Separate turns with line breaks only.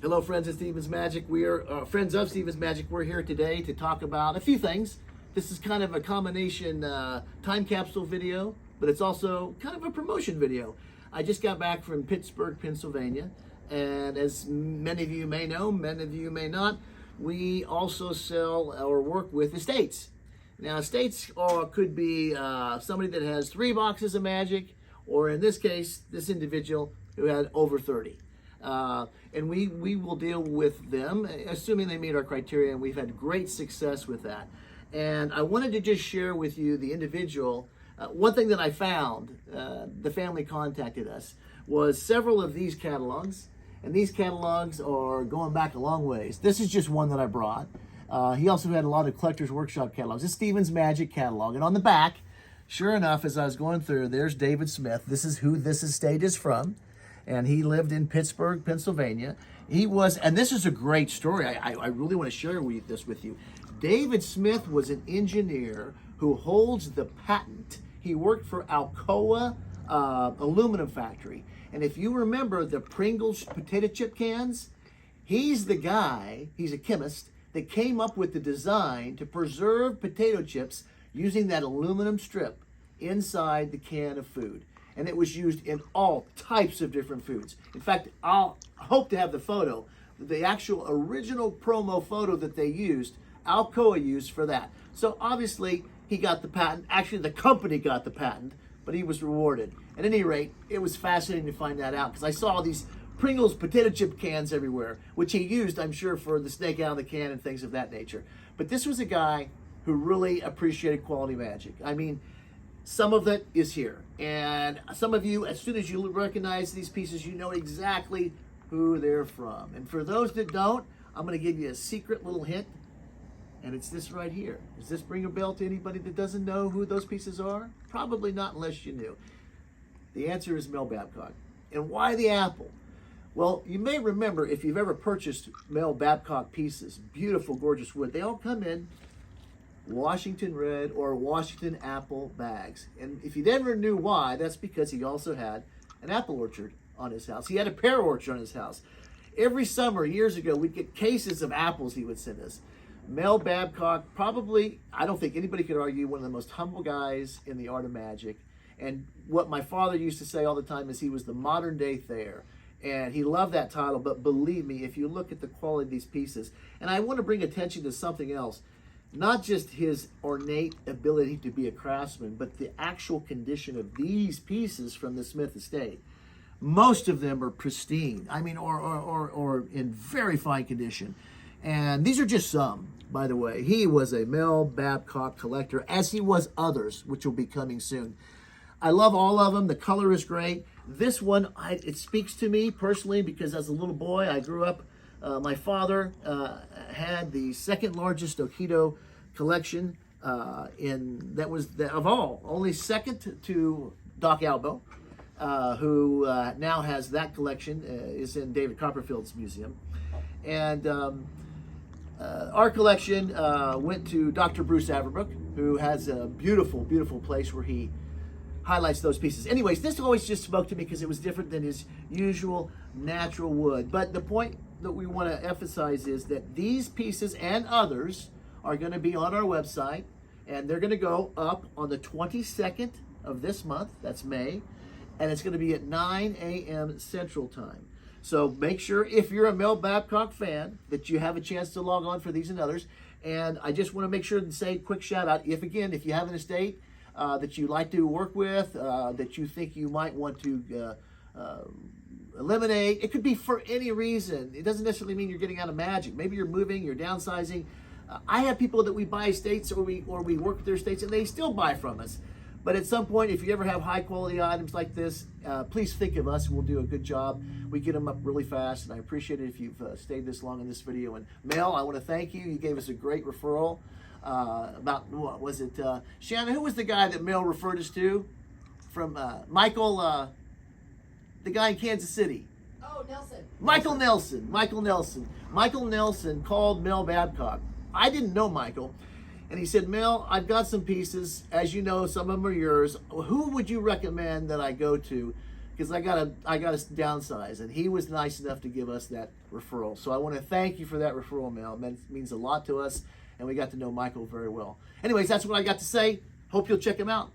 Hello, friends of Stevens Magic. We are friends of Stevens Magic. We're here today to talk about a few things. This is kind of a combination time capsule video, but it's also kind of a promotion video. I just got back from Pittsburgh, Pennsylvania, and as many of you may know, many of you may not, we also sell or work with estates. Now, estates could be somebody that has 3 boxes of magic, or in this case, this individual who had over 30. And we will deal with them, assuming they meet our criteria, and we've had great success with that. And I wanted to just share with you the individual. One thing that I found, the family contacted us, was several of these catalogs, and these catalogs are going back a long ways. This is just one that I brought. He also had a lot of Collector's Workshop catalogs. This Stevens Magic catalog, and on the back, sure enough, as I was going through, there's David Smith. This is who this estate is from. And he lived in Pittsburgh, Pennsylvania. He was, and this is a great story. I really want to share this with you. David Smith was an engineer who holds the patent. He worked for Alcoa aluminum factory. And if you remember the Pringles potato chip cans, he's the guy, he's a chemist, that came up with the design to preserve potato chips using that aluminum strip inside the can of food. And it was used in all types of different foods. In fact, I'll hope to have the photo, the actual original promo photo that they used, Alcoa used for that. So obviously, he got the patent. Actually, the company got the patent, but he was rewarded. At any rate, it was fascinating to find that out, because I saw these Pringles potato chip cans everywhere, which he used, I'm sure, for the snake out of the can and things of that nature. But this was a guy who really appreciated quality magic. I mean, some of it is here. And some of you, as soon as you recognize these pieces, you know exactly who they're from. And for those that don't, I'm going to give you a secret little hint. And it's this right here. Does this ring a bell to anybody that doesn't know who those pieces are? Probably not, unless you knew. The answer is Mel Babcock. And why the apple? Well, you may remember, if you've ever purchased Mel Babcock pieces, beautiful, gorgeous wood, they all come in Washington red or Washington apple bags. And if you never knew why, that's because he also had an apple orchard on his house. He had a pear orchard on his house. Every summer, years ago, we'd get cases of apples he would send us. Mel Babcock, probably, I don't think anybody could argue, one of the most humble guys in the art of magic. And what my father used to say all the time is he was the modern day Thayer. And he loved that title, but believe me, if you look at the quality of these pieces, and I want to bring attention to something else, not just his ornate ability to be a craftsman, but the actual condition of these pieces from the Smith estate. Most of them are pristine. I mean, or in very fine condition. And these are just some, by the way. He was a Mel Babcock collector, as he was others, which will be coming soon. I love all of them. The color is great. This one, it speaks to me personally, because as a little boy, I grew up. My father had the second largest Okido collection only second to Doc Albo, who now has that collection, is in David Copperfield's museum. And our collection went to Dr. Bruce Averbrook, who has a beautiful, beautiful place where he highlights those pieces. Anyways, this always just spoke to me because it was different than his usual natural wood. But the point that we want to emphasize is that these pieces and others are going to be on our website, and they're going to go up on the 22nd of this month, that's May, and it's going to be at 9 a.m. Central Time. So make sure, if you're a Mel Babcock fan, that you have a chance to log on for these and others. And I just want to make sure and say a quick shout out, if you have an estate that you like to work with, that you think you might want to eliminate. It could be for any reason. It doesn't necessarily mean you're getting out of magic. Maybe you're moving, you're downsizing. I have people that we buy estates, or we work with their estates, and they still buy from us. But at some point, if you ever have high quality items like this, please think of us. We'll do a good job. We get them up really fast, and I appreciate it if you've stayed this long in this video. And Mel, I want to thank you. You gave us a great referral about, what was it? Shannon, who was the guy that Mel referred us to? From Michael, the guy in Kansas City.
Oh, Nelson.
Michael Nelson called Mel Babcock. I didn't know Michael. And he said, Mel, I've got some pieces. As you know, some of them are yours. Who would you recommend that I go to because I gotta downsize, and he was nice enough to give us that referral. So I want to thank you for that referral, Mel. It means a lot to us, and we got to know Michael very well. Anyways, that's what I got to say. Hope you'll check him out.